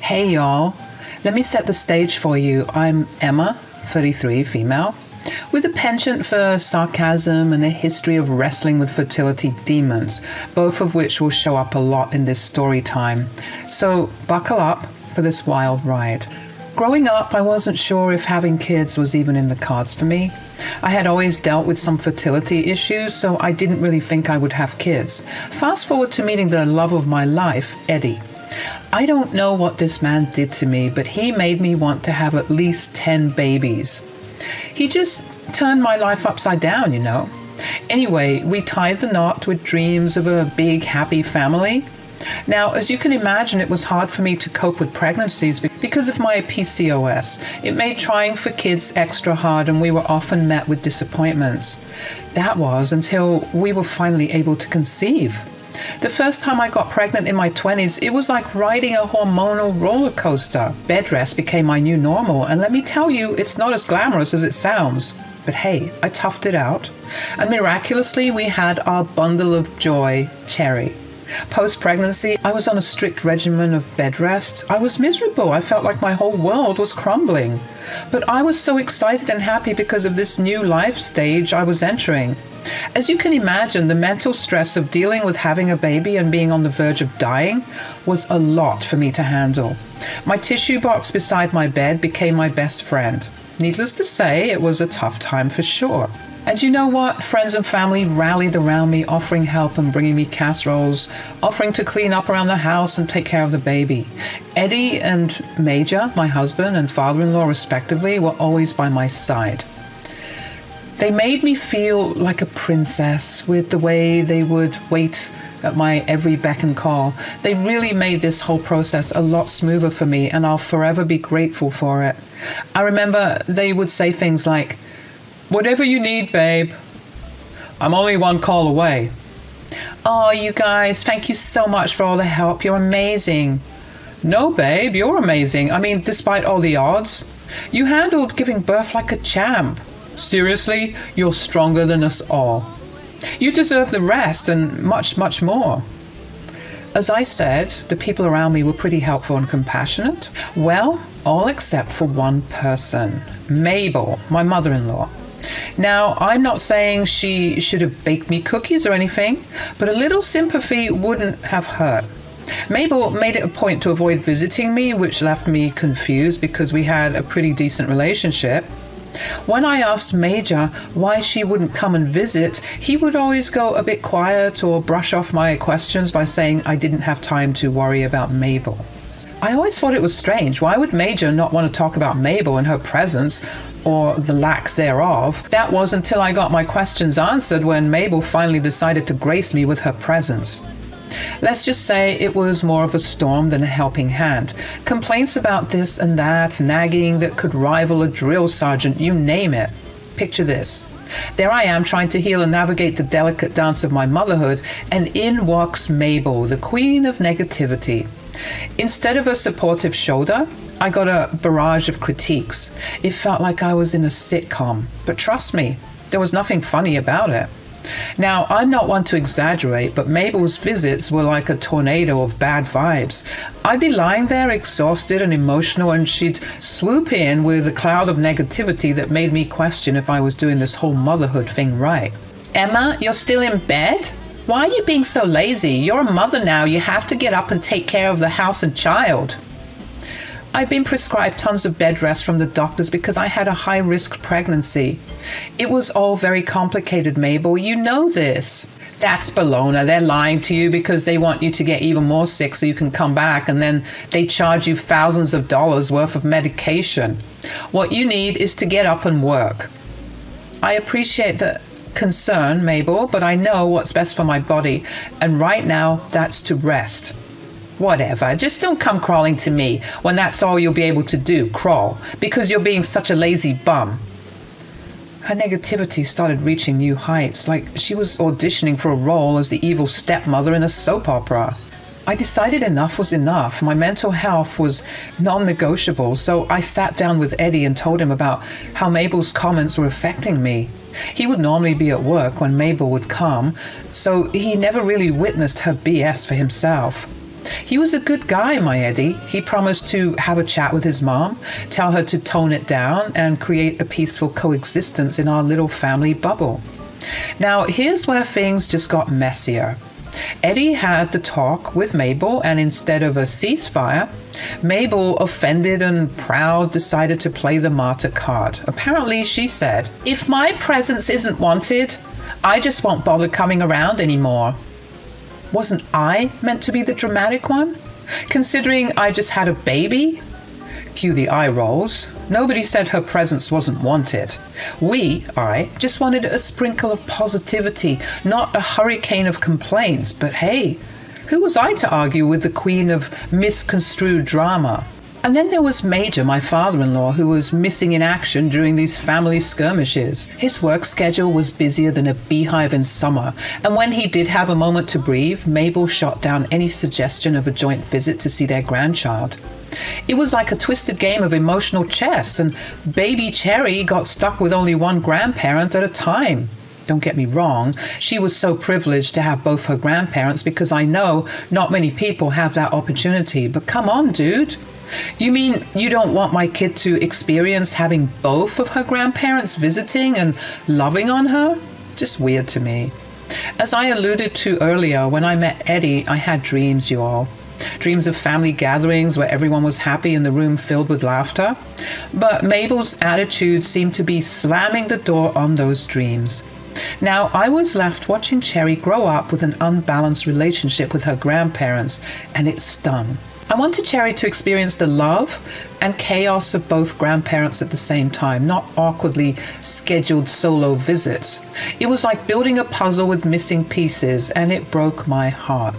Hey y'all, let me set the stage for you. I'm Emma, 33, female, with a penchant for sarcasm and a history of wrestling with fertility demons, both of which will show up a lot in this story time. So buckle up for this wild ride. Growing up, I wasn't sure if having kids was even in the cards for me. I had always dealt with some fertility issues, so I didn't really think I would have kids. Fast forward to meeting the love of my life, Eddie. I don't know what this man did to me, but he made me want to have at least 10 babies. He just turned my life upside down, you know. Anyway, we tied the knot with dreams of a big, happy family. Now, as you can imagine, it was hard for me to cope with pregnancies because of my PCOS. It made trying for kids extra hard, and we were often met with disappointments. That was until we were finally able to conceive. The first time I got pregnant in my 20s, it was like riding a hormonal roller coaster. Bed rest became my new normal, and let me tell you, it's not as glamorous as it sounds. But hey, I toughed it out, and miraculously we had our bundle of joy, Cherry. Post-pregnancy, I was on a strict regimen of bed rest. I was miserable. I felt like my whole world was crumbling. But I was so excited and happy because of this new life stage I was entering. As you can imagine, the mental stress of dealing with having a baby and being on the verge of dying was a lot for me to handle. My tissue box beside my bed became my best friend. Needless to say, it was a tough time for sure. And you know what? Friends and family rallied around me, offering help and bringing me casseroles, offering to clean up around the house and take care of the baby. Eddie and Major, my husband and father-in-law respectively, were always by my side. They made me feel like a princess with the way they would wait at my every beck and call. They really made this whole process a lot smoother for me, and I'll forever be grateful for it. I remember they would say things like, "Whatever you need, babe. I'm only one call away." "Oh, you guys, thank you so much for all the help. You're amazing." "No, babe, you're amazing. I mean, despite all the odds. You handled giving birth like a champ. Seriously, you're stronger than us all. You deserve the rest and much, much more." As I said, the people around me were pretty helpful and compassionate. Well, all except for one person, Mabel, my mother-in-law. Now, I'm not saying she should have baked me cookies or anything, but a little sympathy wouldn't have hurt. Mabel made it a point to avoid visiting me, which left me confused because we had a pretty decent relationship. When I asked Major why she wouldn't come and visit, he would always go a bit quiet or brush off my questions by saying I didn't have time to worry about Mabel. I always thought it was strange. Why would Major not want to talk about Mabel and her presence, or the lack thereof? That was until I got my questions answered when Mabel finally decided to grace me with her presence. Let's just say it was more of a storm than a helping hand. Complaints about this and that, nagging that could rival a drill sergeant, you name it. Picture this. There I am trying to heal and navigate the delicate dance of my motherhood, and in walks Mabel, the queen of negativity. Instead of a supportive shoulder, I got a barrage of critiques. It felt like I was in a sitcom, but trust me, there was nothing funny about it. Now, I'm not one to exaggerate, but Mabel's visits were like a tornado of bad vibes. I'd be lying there exhausted and emotional, and she'd swoop in with a cloud of negativity that made me question if I was doing this whole motherhood thing right. "Emma, you're still in bed? Why are you being so lazy? You're a mother now. You have to get up and take care of the house and child." I've been prescribed tons of bed rest from the doctors because I had a high-risk pregnancy. It was all very complicated, Mabel. You know this. That's baloney. They're lying to you because they want you to get even more sick so you can come back, and then they charge you thousands of dollars worth of medication. What you need is to get up and work. I appreciate the concern, Mabel, but I know what's best for my body, and right now that's to rest. Whatever, just don't come crawling to me when that's all you'll be able to do, crawl, because you're being such a lazy bum. Her negativity started reaching new heights, like she was auditioning for a role as the evil stepmother in a soap opera. I decided enough was enough. My mental health was non-negotiable, so I sat down with Eddie and told him about how Mabel's comments were affecting me. He would normally be at work when Mabel would come, so he never really witnessed her BS for himself. He was a good guy, my Eddie. He promised to have a chat with his mom, tell her to tone it down, and create a peaceful coexistence in our little family bubble. Now, here's where things just got messier. Eddie had the talk with Mabel, and instead of a ceasefire, Mabel, offended and proud, decided to play the martyr card. Apparently, she said, "If my presence isn't wanted, I just won't bother coming around anymore." Wasn't I meant to be the dramatic one? Considering I just had a baby? Cue the eye rolls. Nobody said her presence wasn't wanted. I just wanted a sprinkle of positivity, not a hurricane of complaints. But hey, who was I to argue with the queen of misconstrued drama? And then there was Major, my father-in-law, who was missing in action during these family skirmishes. His work schedule was busier than a beehive in summer, and when he did have a moment to breathe, Mabel shot down any suggestion of a joint visit to see their grandchild. It was like a twisted game of emotional chess, and baby Cherry got stuck with only one grandparent at a time. Don't get me wrong, she was so privileged to have both her grandparents because I know not many people have that opportunity. But come on, dude. You mean you don't want my kid to experience having both of her grandparents visiting and loving on her? Just weird to me. As I alluded to earlier, when I met Eddie, I had dreams, you all. Dreams of family gatherings where everyone was happy and the room filled with laughter. But Mabel's attitude seemed to be slamming the door on those dreams. Now, I was left watching Cherry grow up with an unbalanced relationship with her grandparents, and it stung. I wanted Cherry to experience the love and chaos of both grandparents at the same time, not awkwardly scheduled solo visits. It was like building a puzzle with missing pieces, and it broke my heart.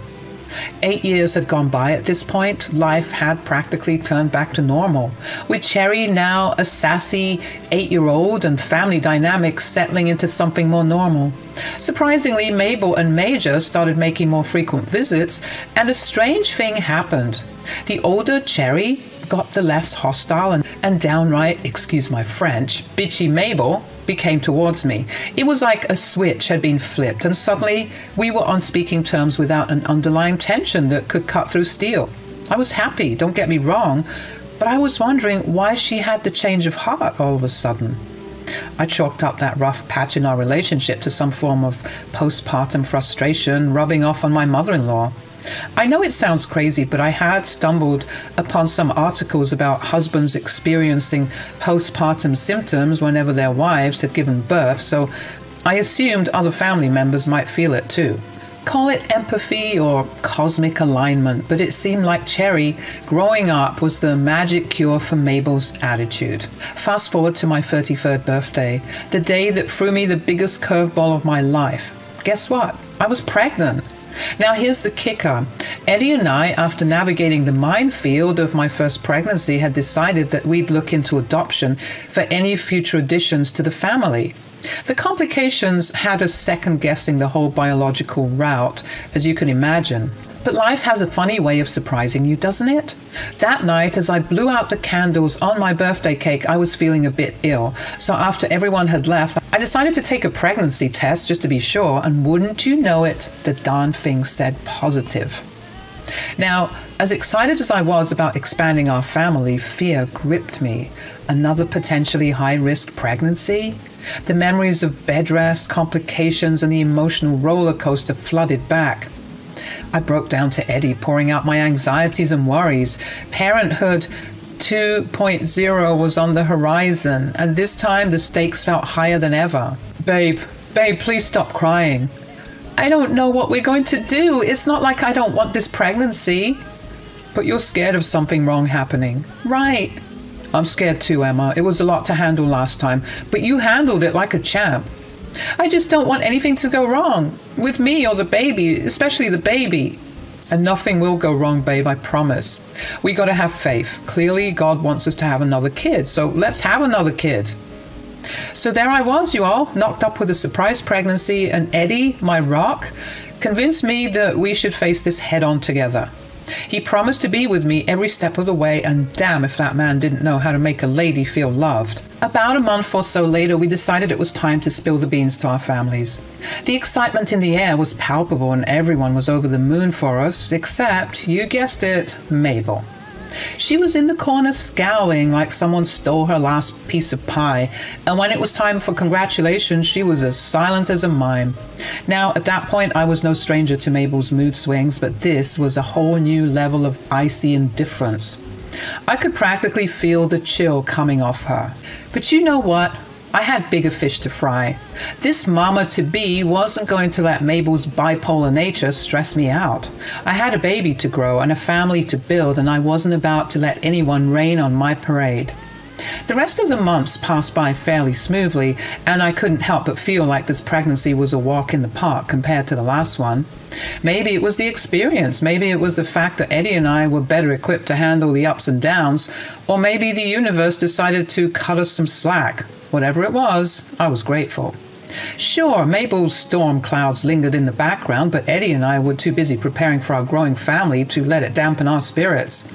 8 years had gone by at this point. Life had practically turned back to normal, with Cherry now a sassy 8-year-old and family dynamics settling into something more normal. Surprisingly, Mabel and Major started making more frequent visits, and a strange thing happened. The older Cherry got the less hostile and downright, excuse my French, bitchy Mabel became towards me. It was like a switch had been flipped, and suddenly we were on speaking terms without an underlying tension that could cut through steel. I was happy, don't get me wrong, but I was wondering why she had the change of heart all of a sudden. I chalked up that rough patch in our relationship to some form of postpartum frustration rubbing off on my mother-in-law. I know it sounds crazy, but I had stumbled upon some articles about husbands experiencing postpartum symptoms whenever their wives had given birth, so I assumed other family members might feel it too. Call it empathy or cosmic alignment, but it seemed like Cherry growing up was the magic cure for Mabel's attitude. Fast forward to my 33rd birthday, the day that threw me the biggest curveball of my life. Guess what? I was pregnant. Now here's the kicker. Eddie and I, after navigating the minefield of my first pregnancy, had decided that we'd look into adoption for any future additions to the family. The complications had us second-guessing the whole biological route, as you can imagine. But life has a funny way of surprising you, doesn't it? That night, as I blew out the candles on my birthday cake, I was feeling a bit ill. So after everyone had left, I decided to take a pregnancy test just to be sure, and wouldn't you know it, the darn thing said positive. Now, as excited as I was about expanding our family, fear gripped me. Another potentially high-risk pregnancy? The memories of bed rest, complications, and the emotional roller coaster flooded back. I broke down to Eddie, pouring out my anxieties and worries. Parenthood 2.0 was on the horizon, and this time the stakes felt higher than ever. Babe, please stop crying. I don't know what we're going to do. It's not like I don't want this pregnancy. But you're scared of something wrong happening. Right. I'm scared too, Emma. It was a lot to handle last time, but you handled it like a champ. I just don't want anything to go wrong. With me or the baby, especially the baby. And nothing will go wrong, babe, I promise. We gotta have faith. Clearly, God wants us to have another kid, so let's have another kid. So there I was, you all, knocked up with a surprise pregnancy, and Eddie, my rock, convinced me that we should face this head-on together. He promised to be with me every step of the way, and damn if that man didn't know how to make a lady feel loved. About a month or so later, we decided it was time to spill the beans to our families. The excitement in the air was palpable, and everyone was over the moon for us, except, you guessed it, Mabel. She was in the corner scowling like someone stole her last piece of pie, and when it was time for congratulations, she was as silent as a mime. Now, at that point, I was no stranger to Mabel's mood swings, but this was a whole new level of icy indifference. I could practically feel the chill coming off her. But you know what? I had bigger fish to fry. This mama-to-be wasn't going to let Mabel's bipolar nature stress me out. I had a baby to grow and a family to build, and I wasn't about to let anyone rain on my parade. The rest of the months passed by fairly smoothly, and I couldn't help but feel like this pregnancy was a walk in the park compared to the last one. Maybe it was the experience, maybe it was the fact that Eddie and I were better equipped to handle the ups and downs, or maybe the universe decided to cut us some slack. Whatever it was, I was grateful. Sure, Mabel's storm clouds lingered in the background, but Eddie and I were too busy preparing for our growing family to let it dampen our spirits.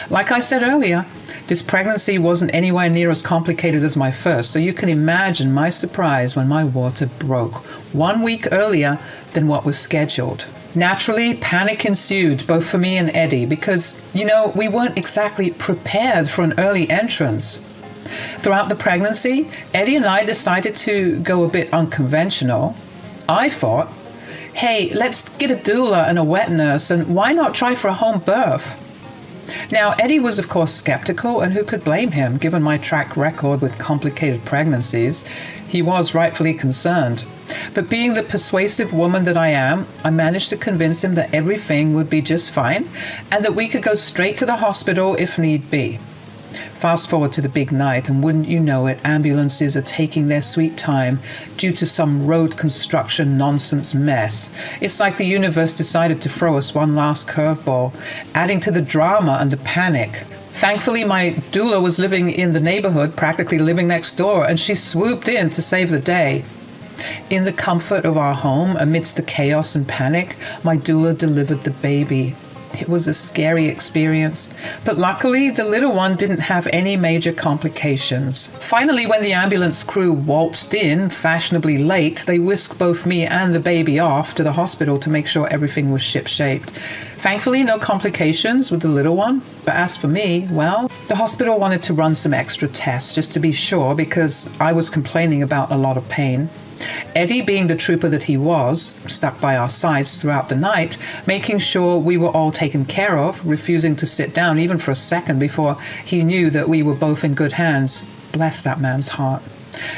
Like I said earlier, this pregnancy wasn't anywhere near as complicated as my first, so you can imagine my surprise when my water broke 1 week earlier than what was scheduled. Naturally, panic ensued, both for me and Eddie, because, we weren't exactly prepared for an early entrance. Throughout the pregnancy, Eddie and I decided to go a bit unconventional. I thought, hey, let's get a doula and a wet nurse, and why not try for a home birth? Now, Eddie was, of course, skeptical, and who could blame him, given my track record with complicated pregnancies? He was rightfully concerned. But being the persuasive woman that I am, I managed to convince him that everything would be just fine, and that we could go straight to the hospital if need be. Fast forward to the big night, and wouldn't you know it, ambulances are taking their sweet time due to some road construction nonsense mess. It's like the universe decided to throw us one last curveball, adding to the drama and the panic. Thankfully, my doula was living in the neighborhood, practically living next door, and she swooped in to save the day. In the comfort of our home, amidst the chaos and panic, my doula delivered the baby. It was a scary experience, but luckily the little one didn't have any major complications. Finally, when the ambulance crew waltzed in, fashionably late, they whisked both me and the baby off to the hospital to make sure everything was ship-shaped. Thankfully, no complications with the little one, but as for me, well, the hospital wanted to run some extra tests just to be sure because I was complaining about a lot of pain. Eddie, being the trooper that he was, stuck by our sides throughout the night, making sure we were all taken care of, refusing to sit down even for a second before he knew that we were both in good hands. Bless that man's heart.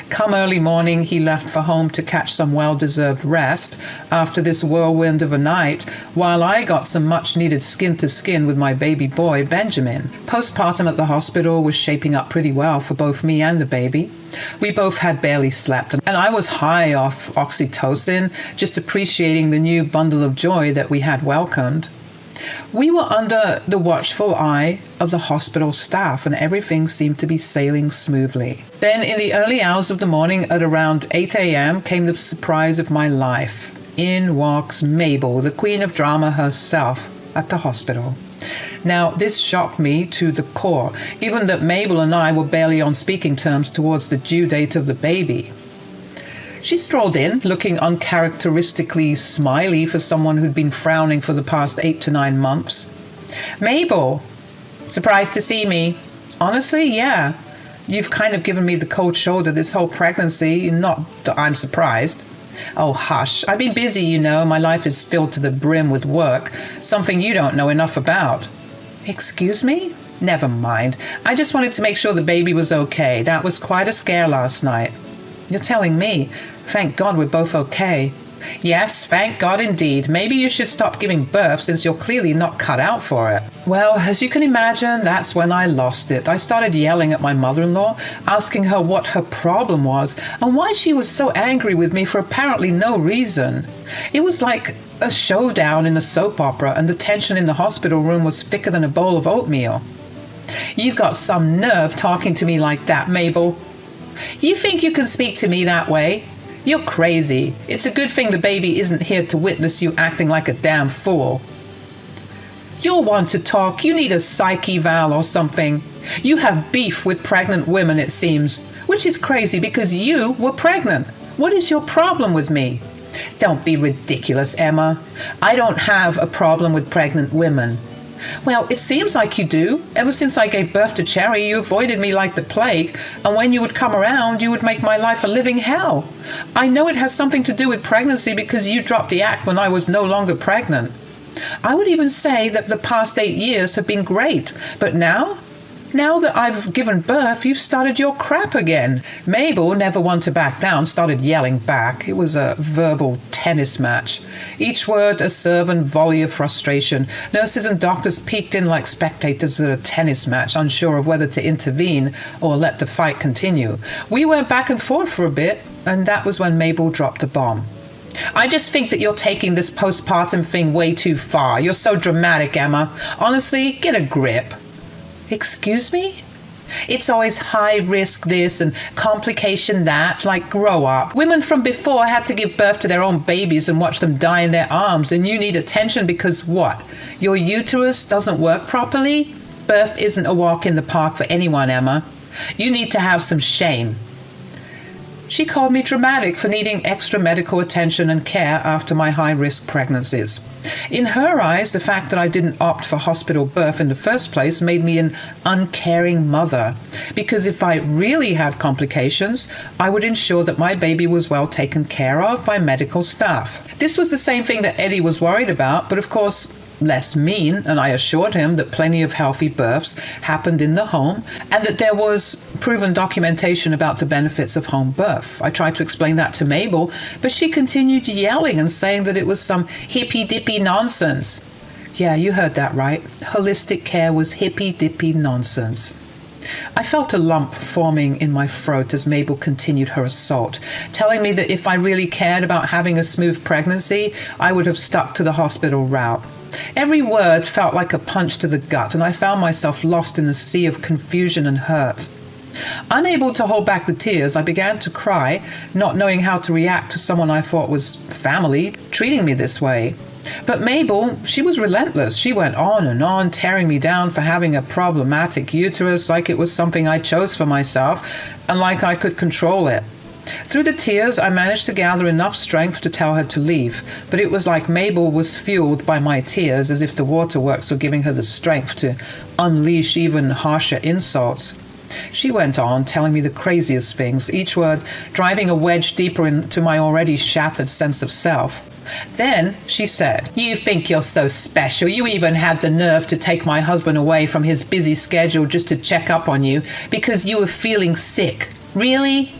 Come early morning, he left for home to catch some well-deserved rest after this whirlwind of a night, while I got some much-needed skin-to-skin with my baby boy, Benjamin. Postpartum at the hospital was shaping up pretty well for both me and the baby. We both had barely slept, and I was high off oxytocin, just appreciating the new bundle of joy that we had welcomed. We were under the watchful eye of the hospital staff, and everything seemed to be sailing smoothly. Then, in the early hours of the morning, at around 8 a.m., came the surprise of my life. In walks Mabel, the queen of drama herself, at the hospital. Now, this shocked me to the core, given that Mabel and I were barely on speaking terms towards the due date of the baby. She strolled in, looking uncharacteristically smiley for someone who'd been frowning for the past 8 to 9 months. Mabel, surprised to see me? Honestly, yeah. You've kind of given me the cold shoulder this whole pregnancy, not that I'm surprised. Oh, hush. I've been busy, My life is filled to the brim with work, something you don't know enough about. Excuse me? Never mind. I just wanted to make sure the baby was okay. That was quite a scare last night. You're telling me. Thank God we're both okay. Yes, thank God indeed. Maybe you should stop giving birth since you're clearly not cut out for it. Well, as you can imagine, that's when I lost it. I started yelling at my mother-in-law, asking her what her problem was and why she was so angry with me for apparently no reason. It was like a showdown in a soap opera, and the tension in the hospital room was thicker than a bowl of oatmeal. You've got some nerve talking to me like that, Mabel. You think you can speak to me that way? You're crazy. It's a good thing the baby isn't here to witness you acting like a damn fool. You're one to talk. You need a psych eval or something. You have beef with pregnant women, it seems, which is crazy because you were pregnant. What is your problem with me? Don't be ridiculous, Emma. I don't have a problem with pregnant women. Well, it seems like you do. Ever since I gave birth to Cherry, you avoided me like the plague, and when you would come around, you would make my life a living hell. I know it has something to do with pregnancy because you dropped the act when I was no longer pregnant. I would even say that the past 8 years have been great, but now that I've given birth, you've started your crap again. Mabel, never one to back down, started yelling back. It was a verbal tennis match. Each word a servant volley of frustration. Nurses and doctors peeked in like spectators at a tennis match, unsure of whether to intervene or let the fight continue. We went back and forth for a bit, and that was when Mabel dropped the bomb. I just think that you're taking this postpartum thing way too far. You're so dramatic, Emma. Honestly, get a grip. Excuse me? It's always high risk this and complication that, like grow up. Women from before had to give birth to their own babies and watch them die in their arms, and you need attention because what? Your uterus doesn't work properly? Birth isn't a walk in the park for anyone, Emma. You need to have some shame. She called me dramatic for needing extra medical attention and care after my high-risk pregnancies. In her eyes, the fact that I didn't opt for hospital birth in the first place made me an uncaring mother, because if I really had complications, I would ensure that my baby was well taken care of by medical staff. This was the same thing that Eddie was worried about, but of course, less mean, and I assured him that plenty of healthy births happened in the home and that there was proven documentation about the benefits of home birth. I tried to explain that to Mabel, but she continued yelling and saying that it was some hippy-dippy nonsense. Yeah, you heard that right. Holistic care was hippy-dippy nonsense. I felt a lump forming in my throat as Mabel continued her assault, telling me that if I really cared about having a smooth pregnancy, I would have stuck to the hospital route. Every word felt like a punch to the gut, and I found myself lost in a sea of confusion and hurt. Unable to hold back the tears, I began to cry, not knowing how to react to someone I thought was family treating me this way. But Mabel, she was relentless. She went on, tearing me down for having a problematic uterus like it was something I chose for myself and like I could control it. Through the tears, I managed to gather enough strength to tell her to leave, but it was like Mabel was fueled by my tears, as if the waterworks were giving her the strength to unleash even harsher insults. She went on, telling me the craziest things, each word driving a wedge deeper into my already shattered sense of self. Then she said, "You think you're so special. You even had the nerve to take my husband away from his busy schedule just to check up on you because you were feeling sick. Really?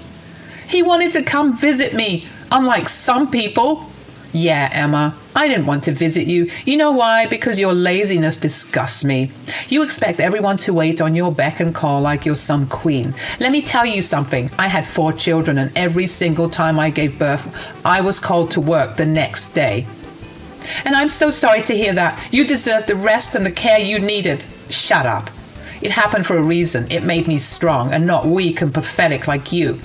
He wanted to come visit me, unlike some people." "Yeah, Emma, I didn't want to visit you. You know why? Because your laziness disgusts me. You expect everyone to wait on your beck and call like you're some queen. Let me tell you something. I had 4 children, and every single time I gave birth, I was called to work the next day. And I'm so sorry to hear that. You deserve the rest and the care you needed." "Shut up. It happened for a reason. It made me strong and not weak and pathetic like you.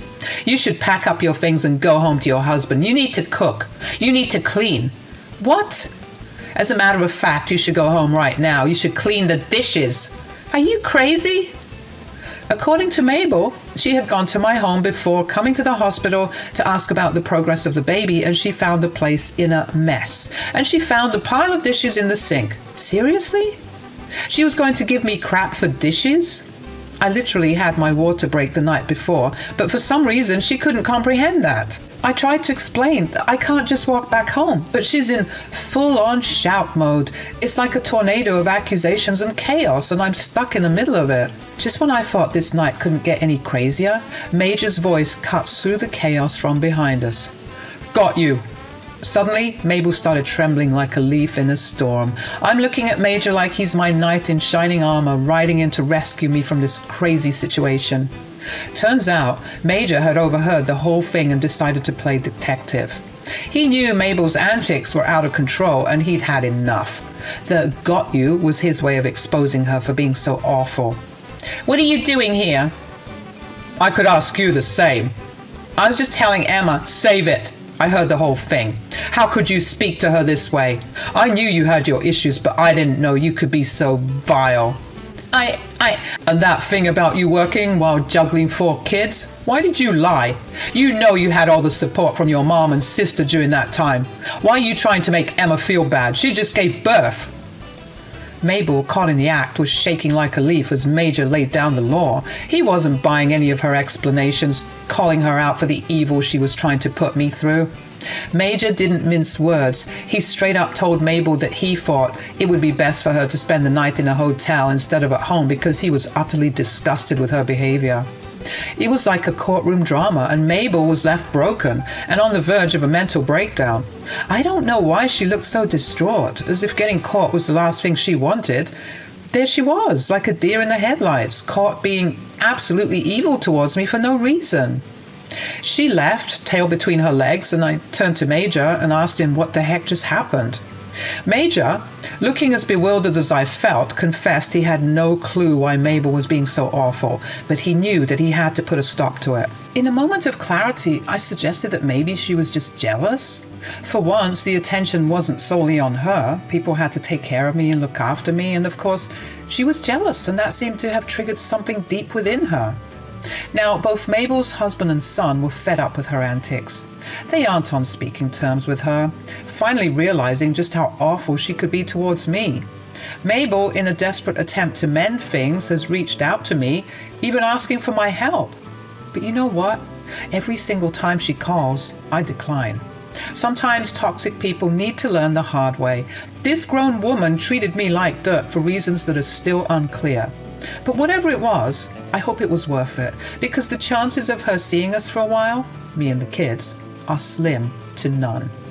You should pack up your things and go home to your husband. You need to cook. You need to clean." "What?" "As a matter of fact, you should go home right now. You should clean the dishes." "Are you crazy?" According to Mabel, she had gone to my home before coming to the hospital to ask about the progress of the baby, and she found the place in a mess. And she found a pile of dishes in the sink. Seriously? She was going to give me crap for dishes? I literally had my water break the night before, but for some reason she couldn't comprehend that. I tried to explain that I can't just walk back home, but she's in full-on shout mode. It's like a tornado of accusations and chaos, and I'm stuck in the middle of it. Just when I thought this night couldn't get any crazier, Major's voice cuts through the chaos from behind us. "Got you." Suddenly, Mabel started trembling like a leaf in a storm. I'm looking at Major like he's my knight in shining armor, riding in to rescue me from this crazy situation. Turns out, Major had overheard the whole thing and decided to play detective. He knew Mabel's antics were out of control, and he'd had enough. The "got you" was his way of exposing her for being so awful. "What are you doing here?" "I could ask you the same." "I was just telling Emma, save it." I heard the whole thing. How could you speak to her this way? I knew you had your issues, but I didn't know you could be so vile. And that thing about you working while juggling 4 kids? Why did you lie? You know you had all the support from your mom and sister during that time. Why are you trying to make Emma feel bad? She just gave birth. Mabel, caught in the act, was shaking like a leaf as Major laid down the law. He wasn't buying any of her explanations, calling her out for the evil she was trying to put me through. Major didn't mince words. He straight up told Mabel that he thought it would be best for her to spend the night in a hotel instead of at home because he was utterly disgusted with her behavior. It was like a courtroom drama, and Mabel was left broken and on the verge of a mental breakdown. I don't know why she looked so distraught, as if getting caught was the last thing she wanted. There she was, like a deer in the headlights, caught being absolutely evil towards me for no reason. She left, tail between her legs, and I turned to Major and asked him what the heck just happened. Major, looking as bewildered as I felt, confessed he had no clue why Mabel was being so awful, but he knew that he had to put a stop to it. In a moment of clarity, I suggested that maybe she was just jealous. For once, the attention wasn't solely on her. People had to take care of me and look after me, and of course, she was jealous, and that seemed to have triggered something deep within her. Now, both Mabel's husband and son were fed up with her antics. They aren't on speaking terms with her, finally realizing just how awful she could be towards me. Mabel, in a desperate attempt to mend things, has reached out to me, even asking for my help. But you know what? Every single time she calls, I decline. Sometimes toxic people need to learn the hard way. This grown woman treated me like dirt for reasons that are still unclear. But whatever it was, I hope it was worth it, because the chances of her seeing us for a while, me and the kids, are slim to none.